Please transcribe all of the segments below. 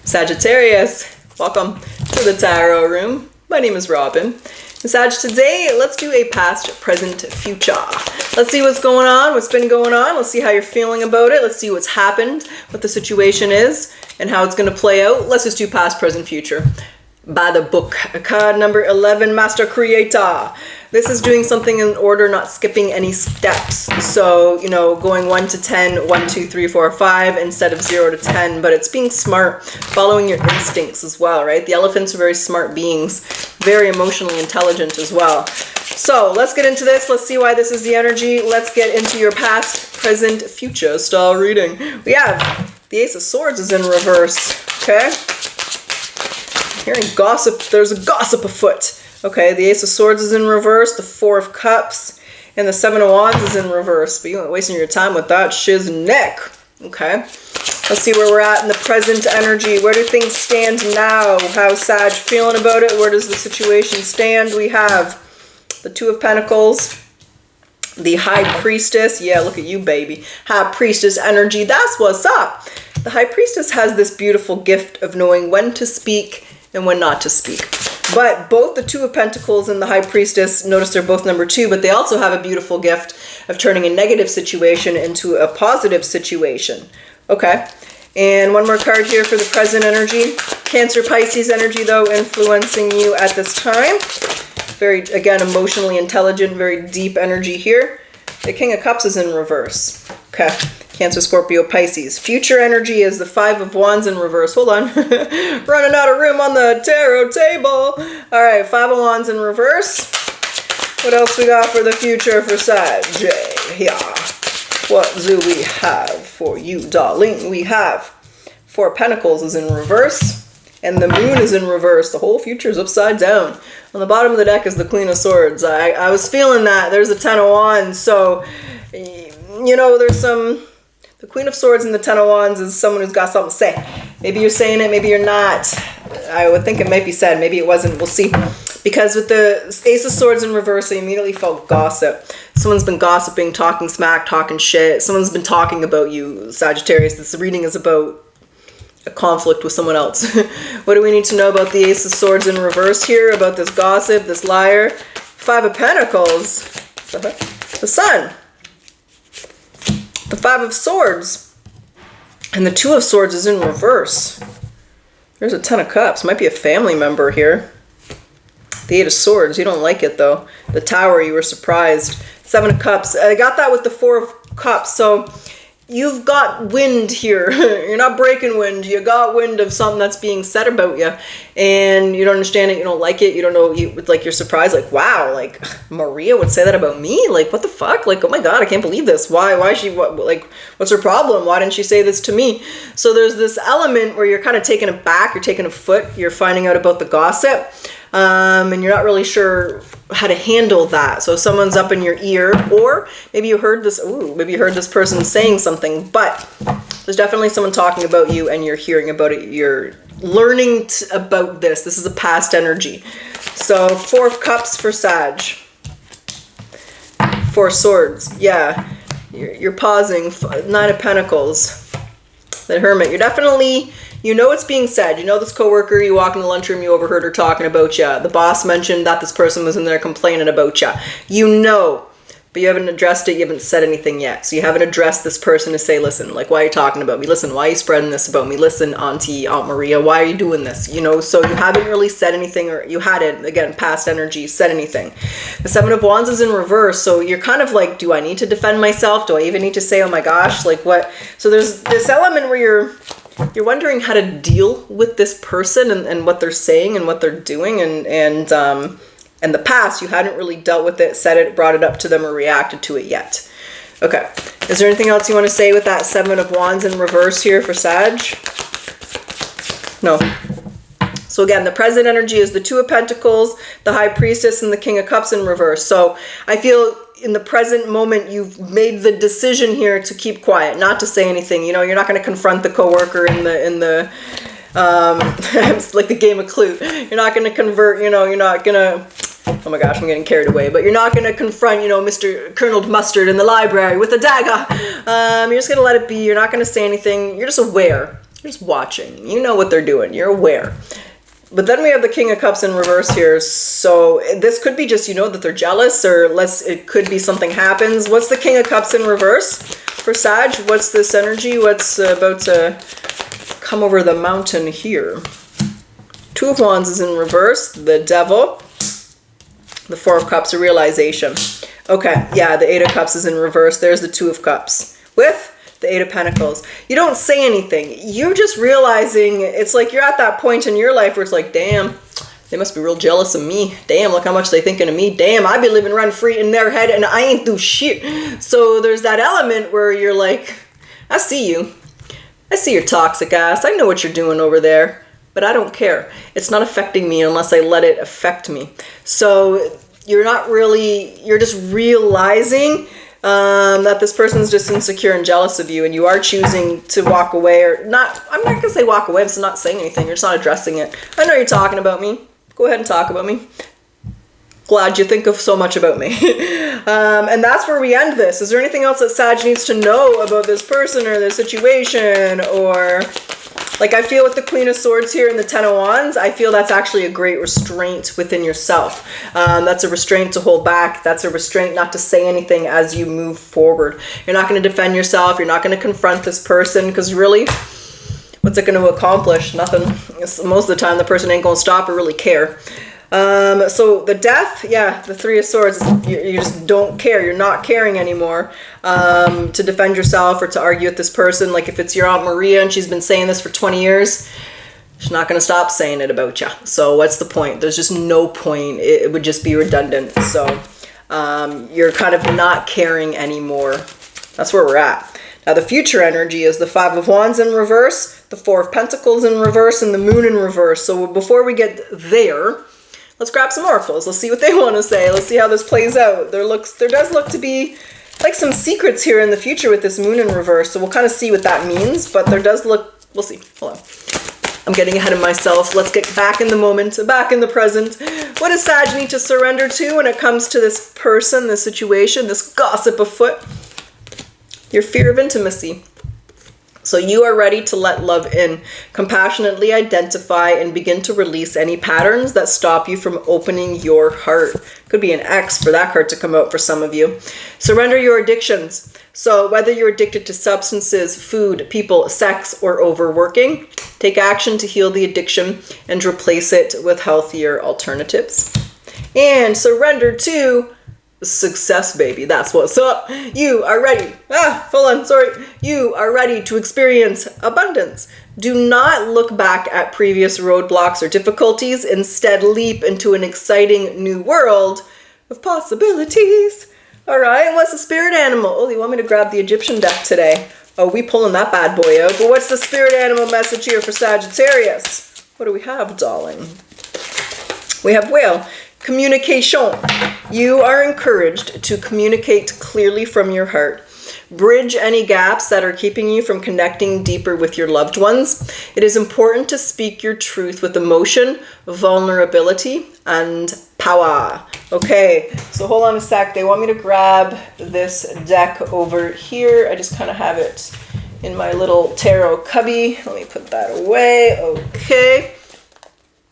Sagittarius, welcome to the Tarot Room. My name is Robyn. And Sag, today let's do a past, present, future. Let's see what's going on, what's been going on. Let's see how you're feeling about it. Let's see what's happened, what the situation is, and how it's going to play out. Let's just do past, present, future. By the book. Card number 11, Master Creator. This is doing something in order, not skipping any steps. So, you know, going 1 to 10, 1, 2, 3, 4, 5 instead of 0 to 10. But it's being smart, following your instincts as well, right? The elephants are very smart beings, very emotionally intelligent as well. So let's get into this. Let's see why this is the energy. Let's get into your past, present, future style reading. We have the Ace of Swords is in reverse, okay? Hearing gossip, there's a gossip afoot. Okay, the Ace of Swords is in reverse, the Four of Cups, and the Seven of Wands is in reverse. But you ain't wasting your time with that shiznick. Okay, let's see where we're at in the present energy. Where do things stand now? How's Sag feeling about it? Where does the situation stand? We have the Two of Pentacles, the High Priestess. Yeah, look at you, baby. High Priestess energy. That's what's up. The High Priestess has this beautiful gift of knowing when to speak and when not to speak. But both the Two of Pentacles and the High Priestess, notice they're both number 2, but they also have a beautiful gift of turning a negative situation into a positive situation. Okay, and one more card here for the present energy. Cancer, Pisces energy, though, influencing you at this time. Very, again, emotionally intelligent, very deep energy here. The King of Cups is in reverse. Okay. Cancer, Scorpio, Pisces. Future energy is the Five of Wands in reverse. Hold on. Running out of room on the tarot table. All right, Five of Wands in reverse. What else we got for the future for Sag? Yeah. What do we have for you, darling? We have Four of Pentacles is in reverse. And the Moon is in reverse. The whole future is upside down. On the bottom of the deck is the Queen of Swords. I was feeling that. There's a Ten of Wands. So, you know, there's some... The Queen of Swords and the Ten of Wands is someone who's got something to say. Maybe you're saying it, maybe you're not. I would think it might be said. Maybe it wasn't. We'll see. Because with the Ace of Swords in reverse, I immediately felt gossip. Someone's been gossiping, talking smack, talking shit. Someone's been talking about you, Sagittarius. This reading is about a conflict with someone else. What do we need to know about the Ace of Swords in reverse here? About this gossip, this liar? Five of Pentacles. The Sun. The Five of Swords. And the Two of Swords is in reverse. There's a Ten of Cups. Might be a family member here. The Eight of Swords. You don't like it, though. The Tower, you were surprised. Seven of Cups. I got that with the Four of Cups. So you've got wind here. You're not breaking wind. You got wind of something that's being said about you. And you don't understand it. You don't like it. You don't know. You're surprised. Like, wow. Like, Maria would say that about me? Like, what the fuck? Like, oh my God, I can't believe this. Why is she, what's her problem? Why didn't she say this to me? So there's this element where you're kind of taken aback. You're taken afoot. You're finding out about the gossip. And you're not really sure how to handle that. So if someone's up in your ear, or maybe you heard this, maybe you heard this person saying something, but there's definitely someone talking about you and you're hearing about it. You're learning about this. This is a past energy. So Four of Cups for Sag. Four of Swords. Yeah. You're pausing. Nine of Pentacles. The Hermit. You're definitely... You know it's being said. You know this coworker, you walk in the lunchroom, you overheard her talking about you. The boss mentioned that this person was in there complaining about you. You know, but you haven't addressed it. You haven't said anything yet. So you haven't addressed this person to say, listen, like, why are you talking about me? Listen, why are you spreading this about me? Listen, Auntie, Aunt Maria, why are you doing this? You know, so you haven't really said anything, or you hadn't, again, past energy, said anything. The Seven of Wands is in reverse. So you're kind of like, do I need to defend myself? Do I even need to say, oh my gosh, like what? So there's this element where you're wondering how to deal with this person and what they're saying and what they're doing, and in the past you hadn't really dealt with it, said it, brought it up to them, or reacted to it yet. Okay, is there anything else you want to say with that Seven of Wands in reverse here for Sag? No. So again, the present energy is the Two of Pentacles, the High Priestess, and the King of Cups in reverse. So I feel in the present moment, you've made the decision here to keep quiet, not to say anything. You know, you're not going to confront the coworker in the it's like the game of Clue. You're not going to convert, you know, you're not going to, oh my gosh, I'm getting carried away, but you're not going to confront, you know, Mr. Colonel Mustard in the library with a dagger. You're just going to let it be. You're not going to say anything. You're just aware. You're just watching. You know what they're doing. You're aware. But then we have the King of Cups in reverse here. So this could be just, you know, that they're jealous, or it could be something happens. What's the King of Cups in reverse for Sag? What's this energy? What's about to come over the mountain here? Two of Wands is in reverse. The Devil. The Four of Cups, a realization. Okay, yeah, the Eight of Cups is in reverse. There's the Two of Cups with the Eight of Pentacles. You don't say anything. You're just realizing, it's like you're at that point in your life where it's like, damn, they must be real jealous of me. Damn, look how much they thinking of me. Damn, I be living rent free in their head and I ain't do shit. So there's that element where you're like, I see you. I see your toxic ass. I know what you're doing over there, but I don't care. It's not affecting me unless I let it affect me. So you're not really, you're just realizing that this person's just insecure and jealous of you, and you are choosing to walk away, or not. I'm not gonna say walk away. I'm just not saying anything. You're just not addressing it. I know you're talking about me. Go ahead and talk about me. Glad you think of so much about me. And that's where we end this. Is there anything else that Sag needs to know about this person or this situation? Or, like, I feel with the Queen of Swords here and the Ten of Wands, I feel that's actually a great restraint within yourself. That's a restraint to hold back. That's a restraint not to say anything as you move forward. You're not going to defend yourself. You're not going to confront this person, because really, what's it going to accomplish? Nothing. Most of the time, the person ain't going to stop or really care. So the Death, yeah, the Three of Swords, you just don't care. You're not caring anymore to defend yourself or to argue with this person. Like if it's your Aunt Maria and she's been saying this for 20 years, she's not going to stop saying it about you. So what's the point? There's just no point. It would just be redundant. So you're kind of not caring anymore. That's where we're at. Now the future energy is the Five of Wands in reverse, the Four of Pentacles in reverse, and the Moon in reverse. So before we get there, let's grab some oracles. Let's see what they want to say. Let's see how this plays out. There does look to be like some secrets here in the future with this Moon in reverse. So we'll kind of see what that means. But there does look, we'll see. Hold on. I'm getting ahead of myself. Let's get back in the moment, back in the present. What does Sag need to surrender to when it comes to this person, this situation, this gossip afoot? Your fear of intimacy. So you are ready to let love in, compassionately identify and begin to release any patterns that stop you from opening your heart. Could be an X for that card to come out for some of you. Surrender your addictions. So whether you're addicted to substances, food, people, sex, or overworking, take action to heal the addiction and replace it with healthier alternatives. And surrender to success, baby. That's what's up. You are ready. You are ready to experience abundance. Do not look back at previous roadblocks or difficulties. Instead, leap into an exciting new world of possibilities. All right. What's the spirit animal? Oh, you want me to grab the Egyptian deck today? Oh, we pulling that bad boy out. But what's the spirit animal message here for Sagittarius? What do we have, darling? We have whale. Communication. You are encouraged to communicate clearly from your heart. Bridge any gaps that are keeping you from connecting deeper with your loved ones. It is important to speak your truth with emotion, vulnerability, and power. Okay, so hold on a sec. They want me to grab this deck over here. I just kind of have it in my little tarot cubby. Let me put that away. Okay.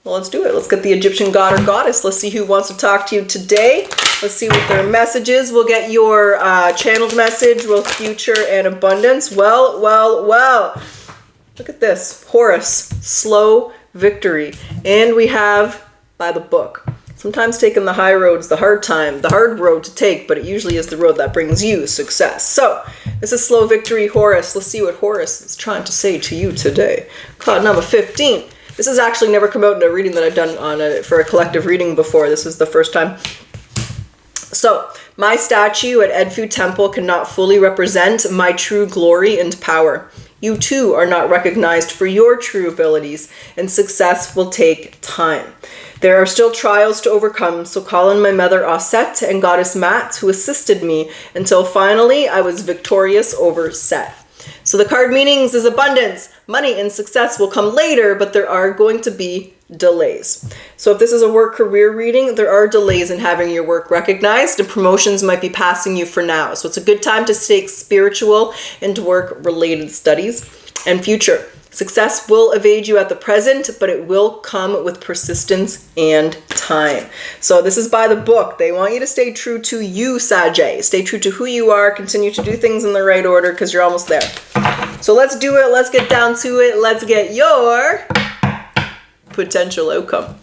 Well, let's do it. Let's get the Egyptian god or goddess. Let's see who wants to talk to you today. Let's see what their message is. We'll get your channeled message with future and abundance. Well. Look at this. Horus, slow victory. And we have by the book. Sometimes taking the high road's the hard road to take, but it usually is the road that brings you success. So this is slow victory, Horus. Let's see what Horus is trying to say to you today. Card number 15. This has actually never come out in a reading that I've done for a collective reading before. This is the first time. So, my statue at Edfu Temple cannot fully represent my true glory and power. You too are not recognized for your true abilities, and success will take time. There are still trials to overcome, so call in my mother Aset and goddess Mat, who assisted me until finally I was victorious over Set. So the card meanings is abundance. Money and success will come later, but there are going to be delays. So if this is a work career reading, there are delays in having your work recognized, and promotions might be passing you for now. So it's a good time to take spiritual and work related studies. and future. Success will evade you at the present, but it will come with persistence and time. So this is by the book. They want you to stay true to you, Sagittarius. Stay true to who you are. Continue to do things in the right order because you're almost there. So let's do it. Let's get down to it. Let's get your potential outcome.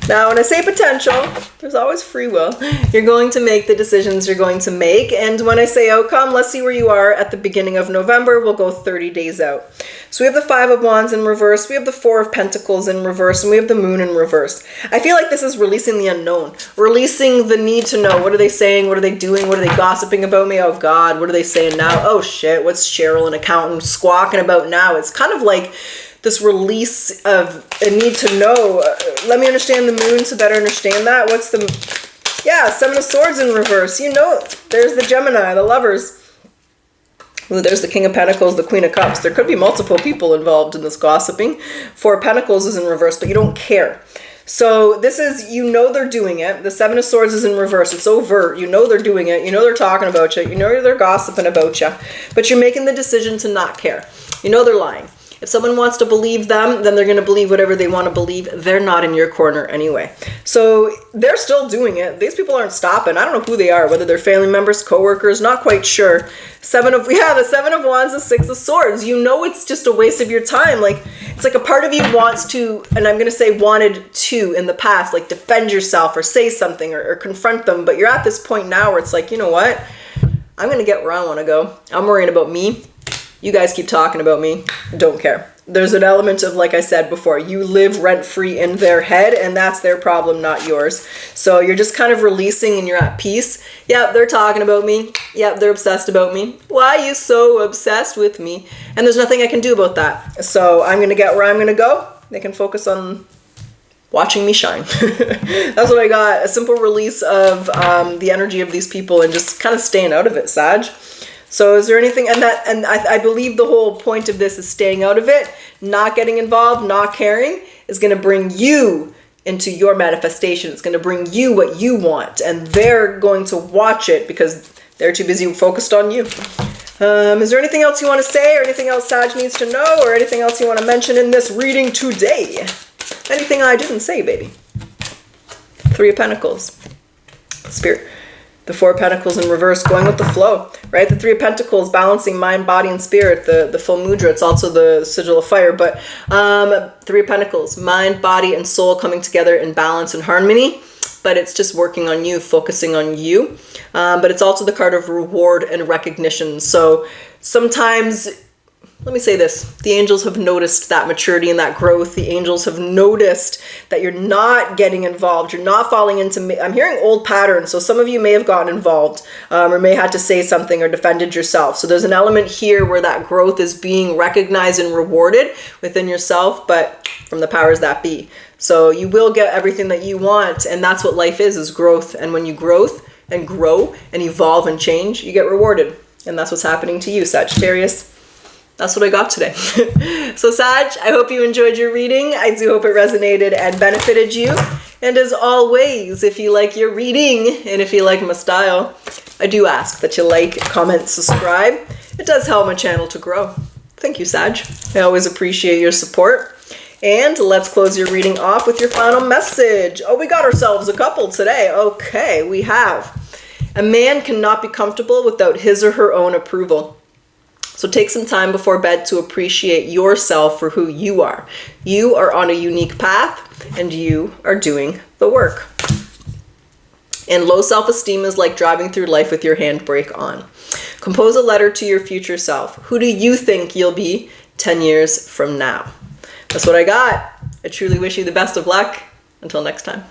Now, when I say potential, there's always free will. You're going to make the decisions you're going to make. And when I say outcome, let's see where you are at the beginning of November. We'll go 30 days out. So we have the Five of Wands in reverse. We have the Four of Pentacles in reverse. And we have the Moon in reverse. I feel like this is releasing the unknown. Releasing the need to know. What are they saying? What are they doing? What are they gossiping about me? Oh, God. What are they saying now? Oh, shit. What's Cheryl, an accountant, squawking about now? It's kind of like this release of a need to know. Let me understand the moon to better understand that. What's the... Yeah, Seven of Swords in reverse. You know, there's the Gemini, the lovers. Ooh, there's the King of Pentacles, the Queen of Cups. There could be multiple people involved in this gossiping. Four of Pentacles is in reverse, but you don't care. So this is, you know they're doing it. The Seven of Swords is in reverse. It's overt. You know they're doing it. You know they're talking about you. You know they're gossiping about you. But you're making the decision to not care. You know they're lying. If someone wants to believe them, then they're going to believe whatever they want to believe. They're not in your corner anyway. So they're still doing it. These people aren't stopping. I don't know who they are, whether they're family members, co-workers, not quite sure. The Seven of Wands, the Six of Swords. You know it's just a waste of your time. Like, it's like a part of you wants to, and I'm going to say wanted to in the past, like defend yourself or say something or confront them. But you're at this point now where it's like, you know what? I'm going to get where I want to go. I'm worrying about me. You guys keep talking about me. Don't care. There's an element of, like I said before, you live rent-free in their head, and that's their problem, not yours. So you're just kind of releasing and you're at peace. Yep, they're talking about me. Yep, they're obsessed about me. Why are you so obsessed with me? And there's nothing I can do about that. So I'm going to get where I'm going to go. They can focus on watching me shine. That's what I got. A simple release of the energy of these people and just kind of staying out of it, Sag. So is there anything, and I believe the whole point of this is staying out of it, not getting involved, not caring, is going to bring you into your manifestation. It's going to bring you what you want, and they're going to watch it because they're too busy focused on you. Is there anything else you want to say, or anything else Sag needs to know, or anything else you want to mention in this reading today? Anything I didn't say, baby? Three of Pentacles. Spirit. The Four of Pentacles in reverse, going with the flow, right? The Three of Pentacles, balancing mind, body, and spirit. The full mudra, it's also the sigil of fire. But Three of Pentacles, mind, body, and soul coming together in balance and harmony. But it's just working on you, focusing on you. But it's also the card of reward and recognition. So sometimes... Let me say this. The angels have noticed that maturity and that growth. The angels have noticed that you're not getting involved. You're not falling into... I'm hearing old patterns. So some of you may have gotten involved or may have had to say something or defended yourself. So there's an element here where that growth is being recognized and rewarded within yourself, but from the powers that be. So you will get everything that you want. And that's what life is growth. And when you growth and grow and evolve and change, you get rewarded. And that's what's happening to you, Sagittarius. That's what I got today. So Sag, I hope you enjoyed your reading. I do hope it resonated and benefited you. And as always, if you like your reading and if you like my style, I do ask that you like, comment, subscribe. It does help my channel to grow. Thank you, Sag. I always appreciate your support. And let's close your reading off with your final message. Oh, we got ourselves a couple today. Okay, we have. A man cannot be comfortable without his or her own approval. So take some time before bed to appreciate yourself for who you are. You are on a unique path and you are doing the work. And low self-esteem is like driving through life with your handbrake on. Compose a letter to your future self. Who do you think you'll be 10 years from now? That's what I got. I truly wish you the best of luck. Until next time.